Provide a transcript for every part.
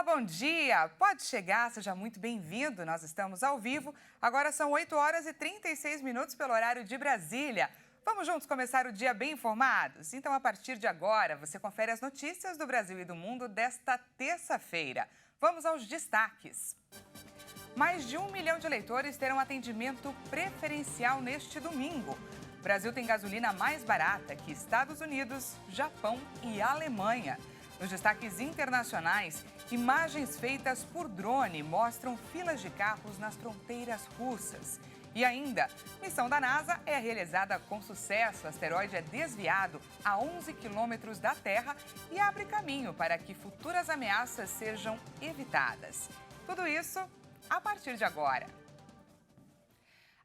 Olá, bom dia! Pode chegar, seja muito bem-vindo. Nós estamos ao vivo. Agora são 8 horas e 36 minutos pelo horário de Brasília. Vamos juntos começar o dia bem informados? Então, a partir de agora, você confere as notícias do Brasil e do mundo desta terça-feira. Vamos aos destaques. Mais de 1 milhão de eleitores terão atendimento preferencial neste domingo. O Brasil tem gasolina mais barata que Estados Unidos, Japão e Alemanha. Nos destaques internacionais, imagens feitas por drone mostram filas de carros nas fronteiras russas. E ainda, missão da NASA é realizada com sucesso. O asteroide é desviado a 11 quilômetros da Terra e abre caminho para que futuras ameaças sejam evitadas. Tudo isso a partir de agora.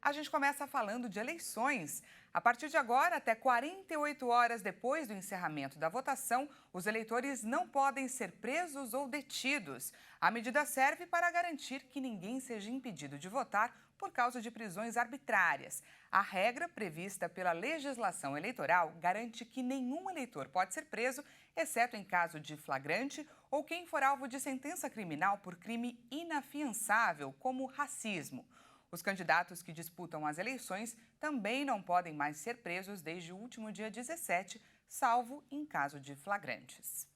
A gente começa falando de eleições. A partir de agora, até 48 horas depois do encerramento da votação, os eleitores não podem ser presos ou detidos. A medida serve para garantir que ninguém seja impedido de votar por causa de prisões arbitrárias. A regra prevista pela legislação eleitoral garante que nenhum eleitor pode ser preso, exceto em caso de flagrante ou quem for alvo de sentença criminal por crime inafiançável, como racismo. Os candidatos que disputam as eleições também não podem mais ser presos desde o último dia 17, salvo em caso de flagrantes.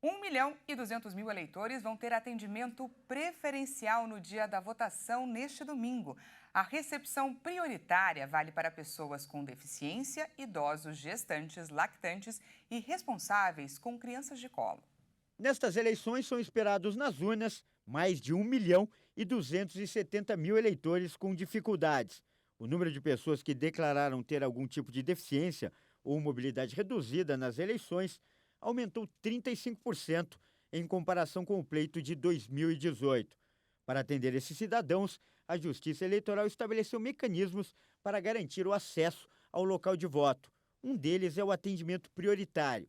1 milhão e 200 mil eleitores vão ter atendimento preferencial no dia da votação neste domingo. A recepção prioritária vale para pessoas com deficiência, idosos, gestantes, lactantes e responsáveis com crianças de colo. Nestas eleições são esperados nas urnas mais de 1 milhão e 270 mil eleitores com dificuldades. O número de pessoas que declararam ter algum tipo de deficiência ou mobilidade reduzida nas eleições aumentou 35% em comparação com o pleito de 2018. Para atender esses cidadãos, a Justiça Eleitoral estabeleceu mecanismos para garantir o acesso ao local de voto. Um deles é o atendimento prioritário.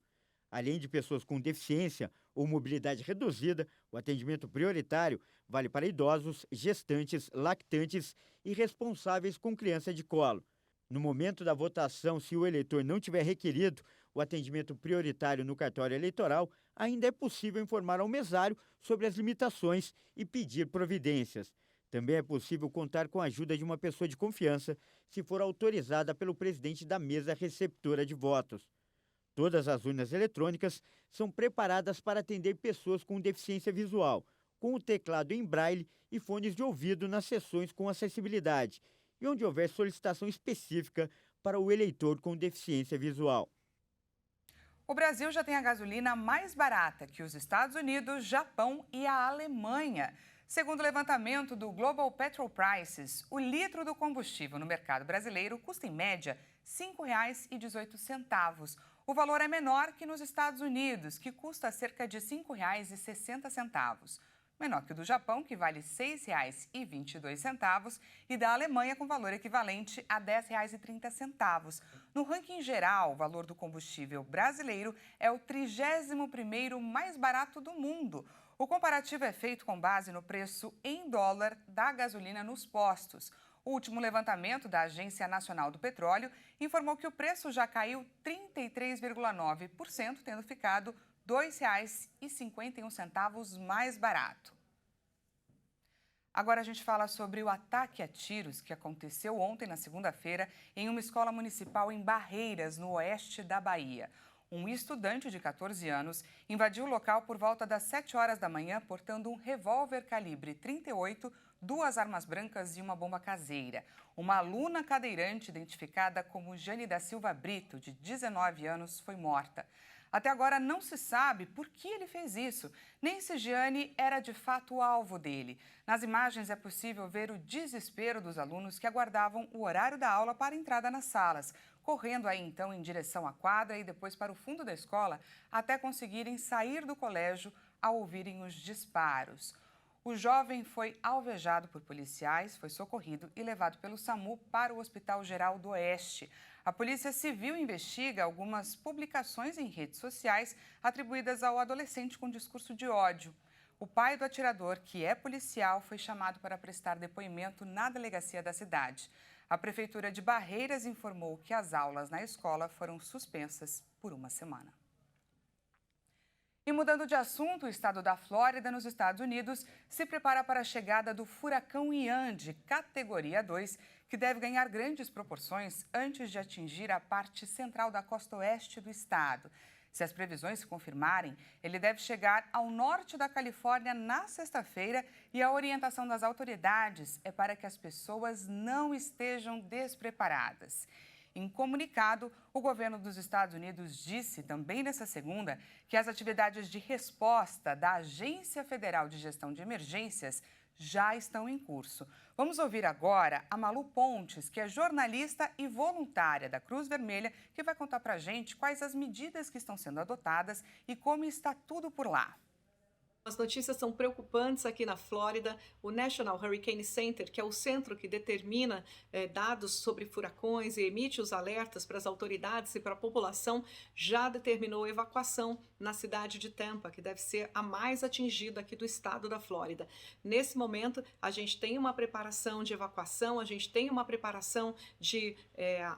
Além de pessoas com deficiência ou mobilidade reduzida, o atendimento prioritário vale para idosos, gestantes, lactantes e responsáveis com criança de colo. No momento da votação, se o eleitor não tiver requerido o atendimento prioritário no cartório eleitoral, ainda é possível informar ao mesário sobre as limitações e pedir providências. Também é possível contar com a ajuda de uma pessoa de confiança, se for autorizada pelo presidente da mesa receptora de votos. Todas as urnas eletrônicas são preparadas para atender pessoas com deficiência visual, com o teclado em braille e fones de ouvido nas seções com acessibilidade, e onde houver solicitação específica para o eleitor com deficiência visual. O Brasil já tem a gasolina mais barata que os Estados Unidos, Japão e a Alemanha. Segundo o levantamento do Global Petrol Prices, o litro do combustível no mercado brasileiro custa, em média, R$ 5,18. O valor é menor que nos Estados Unidos, que custa cerca de R$ 5,60. Menor que o do Japão, que vale R$ 6,22, e da Alemanha, com valor equivalente a R$ 10,30. No ranking geral, o valor do combustível brasileiro é o 31º mais barato do mundo. O comparativo é feito com base no preço em dólar da gasolina nos postos. O último levantamento da Agência Nacional do Petróleo informou que o preço já caiu 33,9%, tendo ficado R$ 2,51 mais barato. Agora a gente fala sobre o ataque a tiros que aconteceu ontem, na segunda-feira, em uma escola municipal em Barreiras, no oeste da Bahia. Um estudante de 14 anos invadiu o local por volta das 7 horas da manhã, portando um revólver calibre 38, 2 armas brancas e uma bomba caseira. Uma aluna cadeirante, identificada como Jane da Silva Brito, de 19 anos, foi morta. Até agora não se sabe por que ele fez isso, nem se Giane era de fato o alvo dele. Nas imagens é possível ver o desespero dos alunos que aguardavam o horário da aula para a entrada nas salas, correndo aí então em direção à quadra e depois para o fundo da escola, até conseguirem sair do colégio ao ouvirem os disparos. O jovem foi alvejado por policiais, foi socorrido e levado pelo SAMU para o Hospital Geral do Oeste. A Polícia Civil investiga algumas publicações em redes sociais atribuídas ao adolescente com discurso de ódio. O pai do atirador, que é policial, foi chamado para prestar depoimento na delegacia da cidade. A Prefeitura de Barreiras informou que as aulas na escola foram suspensas por uma semana. E mudando de assunto, o estado da Flórida, nos Estados Unidos, se prepara para a chegada do furacão Ian, de categoria 2, que deve ganhar grandes proporções antes de atingir a parte central da costa oeste do estado. Se as previsões se confirmarem, ele deve chegar ao norte da Califórnia na sexta-feira e a orientação das autoridades é para que as pessoas não estejam despreparadas. Em comunicado, o governo dos Estados Unidos disse também nesta segunda que as atividades de resposta da Agência Federal de Gestão de Emergências já estão em curso. Vamos ouvir agora a Malu Pontes, que é jornalista e voluntária da Cruz Vermelha, que vai contar para a gente quais as medidas que estão sendo adotadas e como está tudo por lá. As notícias são preocupantes aqui na Flórida. O National Hurricane Center, que é o centro que determina dados sobre furacões e emite os alertas para as autoridades e para a população, já determinou evacuação na cidade de Tampa, que deve ser a mais atingida aqui do estado da Flórida. Nesse momento, a gente tem uma preparação de evacuação, a gente tem uma preparação de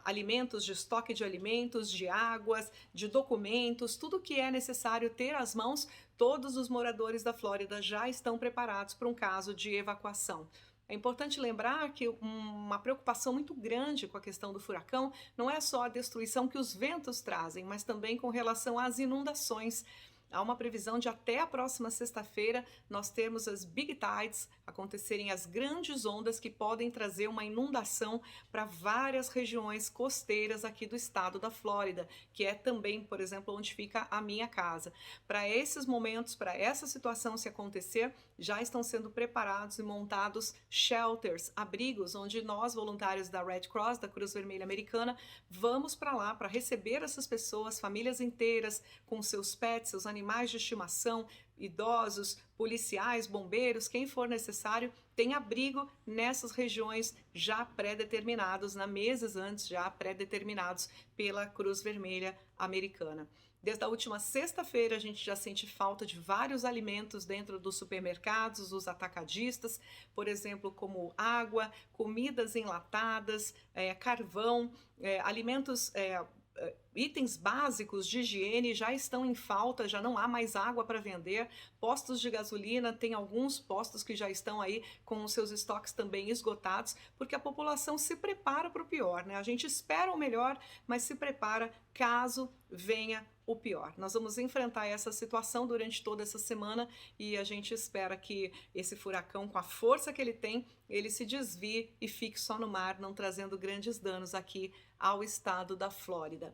alimentos, de estoque de alimentos, de águas, de documentos, tudo que é necessário ter às mãos. Todos os moradores da Flórida já estão preparados para um caso de evacuação. É importante lembrar que uma preocupação muito grande com a questão do furacão não é só a destruição que os ventos trazem, mas também com relação às inundações. Há uma previsão de até a próxima sexta-feira nós termos as Big Tides, acontecerem as grandes ondas que podem trazer uma inundação para várias regiões costeiras aqui do estado da Flórida, que é também, por exemplo, onde fica a minha casa. Para esses momentos, para essa situação se acontecer, já estão sendo preparados e montados shelters, abrigos, onde nós, voluntários da Red Cross, da Cruz Vermelha Americana, vamos para lá para receber essas pessoas, famílias inteiras, com seus pets, seus animais de estimação, idosos, policiais, bombeiros, quem for necessário, tem abrigo nessas regiões já pré-determinados, meses antes já pré-determinados pela Cruz Vermelha Americana. Desde a última sexta-feira, a gente já sente falta de vários alimentos dentro dos supermercados, dos atacadistas, por exemplo, como água, comidas enlatadas, carvão, alimentos, itens básicos de higiene já estão em falta, já não há mais água para vender. Postos de gasolina, tem alguns postos que já estão aí com os seus estoques também esgotados, porque a população se prepara para o pior, né? A gente espera o melhor, mas se prepara caso venha o pior. Nós vamos enfrentar essa situação durante toda essa semana e a gente espera que esse furacão, com a força que ele tem, ele se desvie e fique só no mar, não trazendo grandes danos aqui ao estado da Flórida.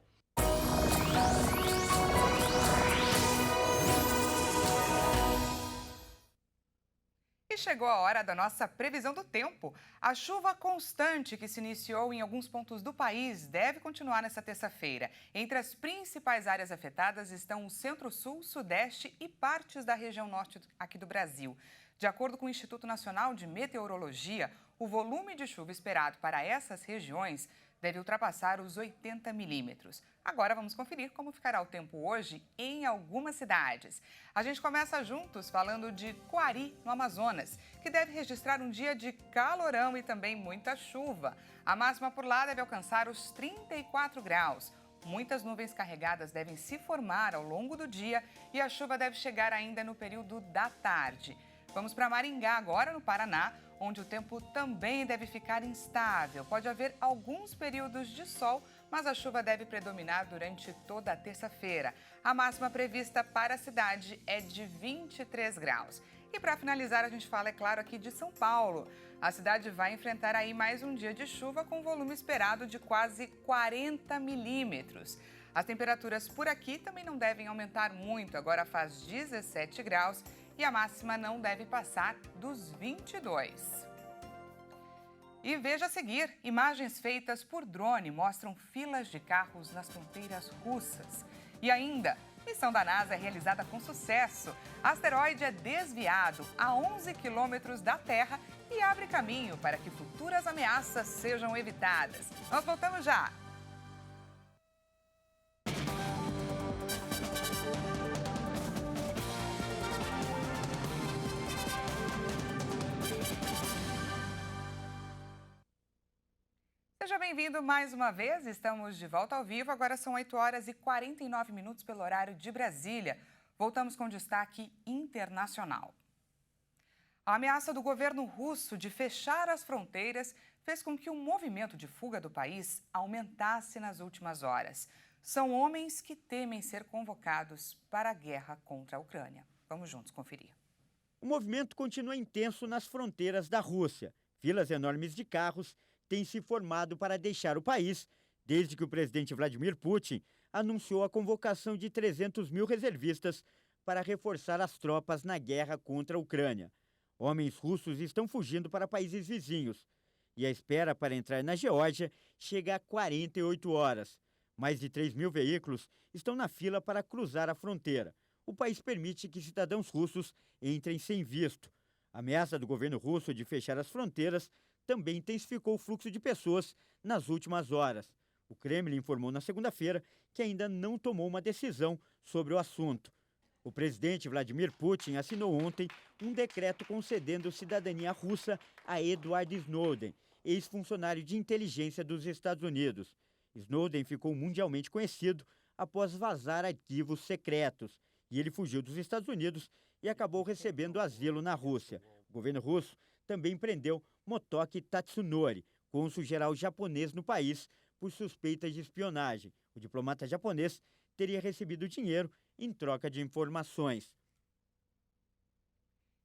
E chegou a hora da nossa previsão do tempo. A chuva constante que se iniciou em alguns pontos do país deve continuar nesta terça-feira. Entre as principais áreas afetadas estão o centro-sul, sudeste e partes da região norte aqui do Brasil. De acordo com o Instituto Nacional de Meteorologia, o volume de chuva esperado para essas regiões deve ultrapassar os 80 milímetros. Agora vamos conferir como ficará o tempo hoje em algumas cidades. A gente começa juntos falando de Coari, no Amazonas, que deve registrar um dia de calorão e também muita chuva. A máxima por lá deve alcançar os 34 graus. Muitas nuvens carregadas devem se formar ao longo do dia e a chuva deve chegar ainda no período da tarde. Vamos para Maringá agora, no Paraná, onde o tempo também deve ficar instável. Pode haver alguns períodos de sol, mas a chuva deve predominar durante toda a terça-feira. A máxima prevista para a cidade é de 23 graus. E para finalizar, a gente fala, é claro, aqui de São Paulo. A cidade vai enfrentar aí mais um dia de chuva com volume esperado de quase 40 milímetros. As temperaturas por aqui também não devem aumentar muito, agora faz 17 graus. E a máxima não deve passar dos 22. E veja a seguir, imagens feitas por drone mostram filas de carros nas fronteiras russas. E ainda, missão da NASA é realizada com sucesso. Asteroide é desviado a 11 quilômetros da Terra e abre caminho para que futuras ameaças sejam evitadas. Nós voltamos já! Seja bem-vindo mais uma vez, estamos de volta ao vivo, agora são 8 horas e 49 minutos pelo horário de Brasília. Voltamos com destaque internacional. A ameaça do governo russo de fechar as fronteiras fez com que o movimento de fuga do país aumentasse nas últimas horas. São homens que temem ser convocados para a guerra contra a Ucrânia. Vamos juntos conferir. O movimento continua intenso nas fronteiras da Rússia. Filas enormes de carros têm se formado para deixar o país desde que o presidente Vladimir Putin anunciou a convocação de 300 mil reservistas para reforçar as tropas na guerra contra a Ucrânia. Homens russos estão fugindo para países vizinhos e a espera para entrar na Geórgia chega a 48 horas. Mais de 3 mil veículos estão na fila para cruzar a fronteira. O país permite que cidadãos russos entrem sem visto. A ameaça do governo russo de fechar as fronteiras também intensificou o fluxo de pessoas nas últimas horas. O Kremlin informou na segunda-feira que ainda não tomou uma decisão sobre o assunto. O presidente Vladimir Putin assinou ontem um decreto concedendo cidadania russa a Edward Snowden, ex-funcionário de inteligência dos Estados Unidos. Snowden ficou mundialmente conhecido após vazar arquivos secretos e ele fugiu dos Estados Unidos e acabou recebendo asilo na Rússia. O governo russo também prendeu Motoki Tatsunori, cônsul-geral japonês no país, por suspeitas de espionagem. O diplomata japonês teria recebido dinheiro em troca de informações.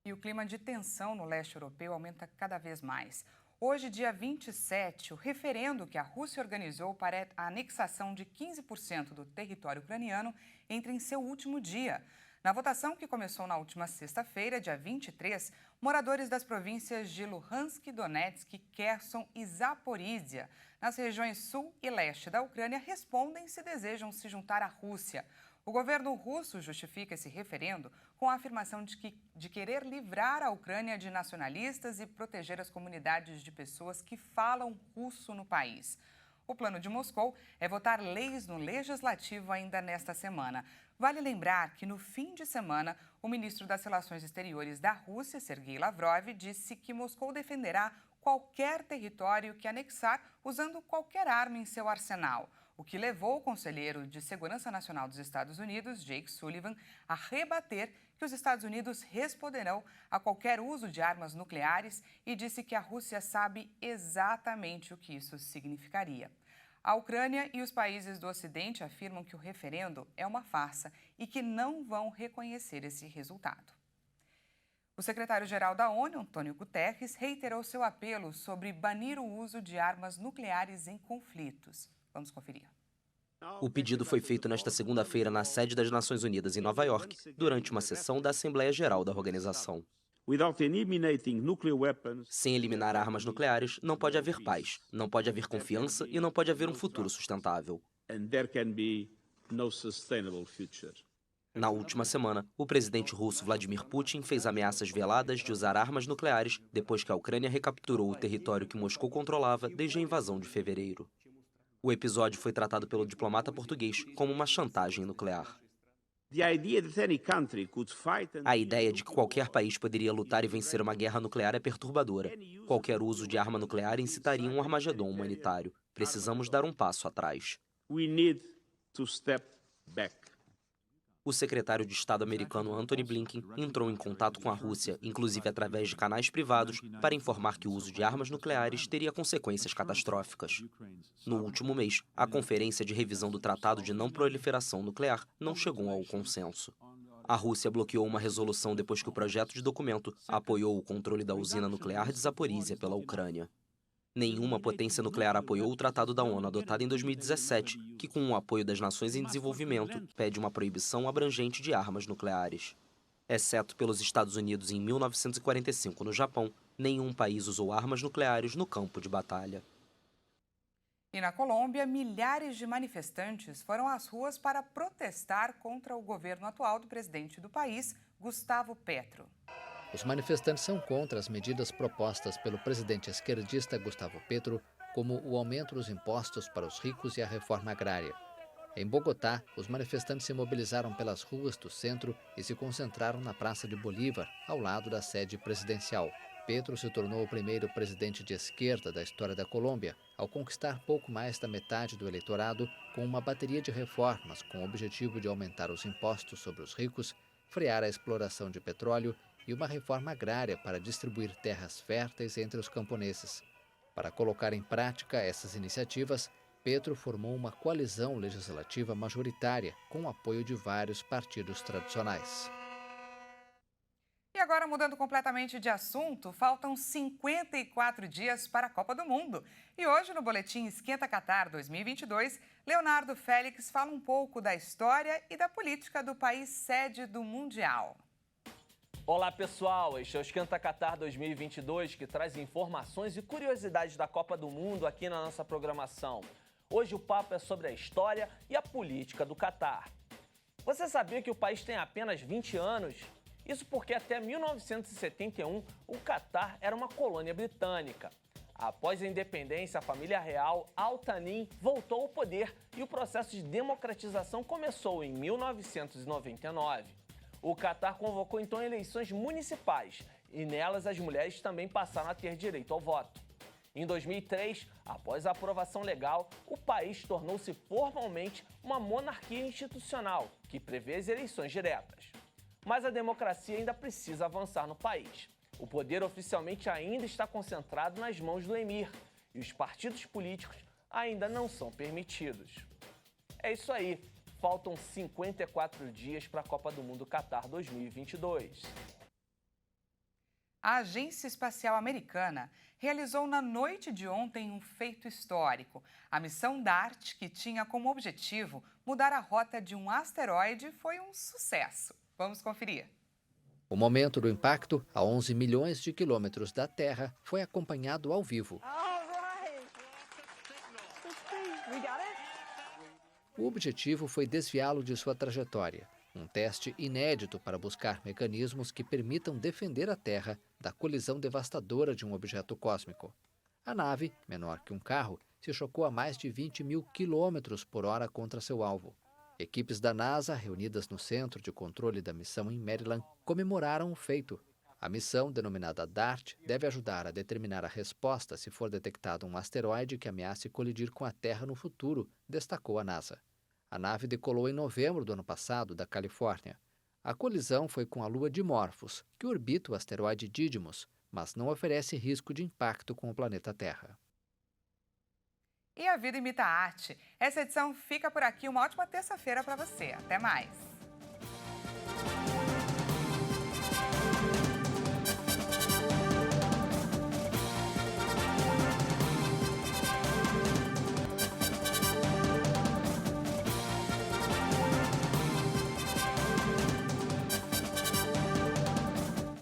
E o clima de tensão no leste europeu aumenta cada vez mais. Hoje, dia 27, o referendo que a Rússia organizou para a anexação de 15% do território ucraniano entra em seu último dia. Na votação, que começou na última sexta-feira, dia 23, moradores das províncias de Luhansk, Donetsk, Kherson e Zaporísia, nas regiões sul e leste da Ucrânia, respondem se desejam se juntar à Rússia. O governo russo justifica esse referendo com a afirmação de querer livrar a Ucrânia de nacionalistas e proteger as comunidades de pessoas que falam russo no país. O plano de Moscou é votar leis no legislativo ainda nesta semana. Vale lembrar que no fim de semana, o ministro das Relações Exteriores da Rússia, Sergei Lavrov, disse que Moscou defenderá qualquer território que anexar usando qualquer arma em seu arsenal, o que levou o conselheiro de Segurança Nacional dos Estados Unidos, Jake Sullivan, a rebater que os Estados Unidos responderão a qualquer uso de armas nucleares e disse que a Rússia sabe exatamente o que isso significaria. A Ucrânia e os países do Ocidente afirmam que o referendo é uma farsa e que não vão reconhecer esse resultado. O secretário-geral da ONU, Antônio Guterres, reiterou seu apelo sobre banir o uso de armas nucleares em conflitos. Vamos conferir. O pedido foi feito nesta segunda-feira na sede das Nações Unidas em Nova York, durante uma sessão da Assembleia Geral da organização. Sem eliminar armas nucleares, não pode haver paz, não pode haver confiança e não pode haver um futuro sustentável. Na última semana, o presidente russo Vladimir Putin fez ameaças veladas de usar armas nucleares depois que a Ucrânia recapturou o território que Moscou controlava desde a invasão de fevereiro. O episódio foi tratado pelo diplomata português como uma chantagem nuclear. A ideia de que qualquer país poderia lutar e vencer uma guerra nuclear é perturbadora. Qualquer uso de arma nuclear incitaria um armagedom humanitário. Precisamos dar um passo atrás. O secretário de Estado americano Antony Blinken entrou em contato com a Rússia, inclusive através de canais privados, para informar que o uso de armas nucleares teria consequências catastróficas. No último mês, a Conferência de Revisão do Tratado de Não Proliferação Nuclear não chegou ao consenso. A Rússia bloqueou uma resolução depois que o projeto de documento apoiou o controle da usina nuclear de Zaporísia pela Ucrânia. Nenhuma potência nuclear apoiou o Tratado da ONU adotado em 2017, que, com o apoio das nações em desenvolvimento, pede uma proibição abrangente de armas nucleares. Exceto pelos Estados Unidos em 1945 no Japão, nenhum país usou armas nucleares no campo de batalha. E na Colômbia, milhares de manifestantes foram às ruas para protestar contra o governo atual do presidente do país, Gustavo Petro. Os manifestantes são contra as medidas propostas pelo presidente esquerdista Gustavo Petro, como o aumento dos impostos para os ricos e a reforma agrária. Em Bogotá, os manifestantes se mobilizaram pelas ruas do centro e se concentraram na Praça de Bolívar, ao lado da sede presidencial. Petro se tornou o primeiro presidente de esquerda da história da Colômbia, ao conquistar pouco mais da metade do eleitorado com uma bateria de reformas com o objetivo de aumentar os impostos sobre os ricos, frear a exploração de petróleo e uma reforma agrária para distribuir terras férteis entre os camponeses. Para colocar em prática essas iniciativas, Petro formou uma coalizão legislativa majoritária com o apoio de vários partidos tradicionais. E agora, mudando completamente de assunto, faltam 54 dias para a Copa do Mundo. E hoje, no Boletim Esquenta Qatar 2022, Leonardo Félix fala um pouco da história e da política do país sede do Mundial. Olá pessoal, este é o Esquenta Qatar 2022 que traz informações e curiosidades da Copa do Mundo aqui na nossa programação. Hoje o papo é sobre a história e a política do Qatar. Você sabia que o país tem apenas 20 anos? Isso porque até 1971 o Qatar era uma colônia britânica. Após a independência, a família real Al Thani voltou ao poder e o processo de democratização começou em 1999. O Qatar convocou então eleições municipais e nelas as mulheres também passaram a ter direito ao voto. Em 2003, após a aprovação legal, o país tornou-se formalmente uma monarquia institucional que prevê as eleições diretas. Mas a democracia ainda precisa avançar no país. O poder oficialmente ainda está concentrado nas mãos do emir e os partidos políticos ainda não são permitidos. É isso aí, faltam 54 dias para a Copa do Mundo Qatar 2022. A Agência Espacial Americana realizou na noite de ontem um feito histórico. A missão DART, que tinha como objetivo mudar a rota de um asteroide, foi um sucesso. Vamos conferir. O momento do impacto, a 11 milhões de quilômetros da Terra, foi acompanhado ao vivo. O objetivo foi desviá-lo de sua trajetória, um teste inédito para buscar mecanismos que permitam defender a Terra da colisão devastadora de um objeto cósmico. A nave, menor que um carro, se chocou a mais de 20 mil quilômetros por hora contra seu alvo. Equipes da NASA, reunidas no Centro de Controle da Missão em Maryland, comemoraram o feito. A missão, denominada DART, deve ajudar a determinar a resposta se for detectado um asteroide que ameace colidir com a Terra no futuro, destacou a NASA. A nave decolou em novembro do ano passado, da Califórnia. A colisão foi com a Lua Dimorphos, que orbita o asteroide Didymos, mas não oferece risco de impacto com o planeta Terra. E a vida imita a arte. Essa edição fica por aqui. Uma ótima terça-feira para você. Até mais.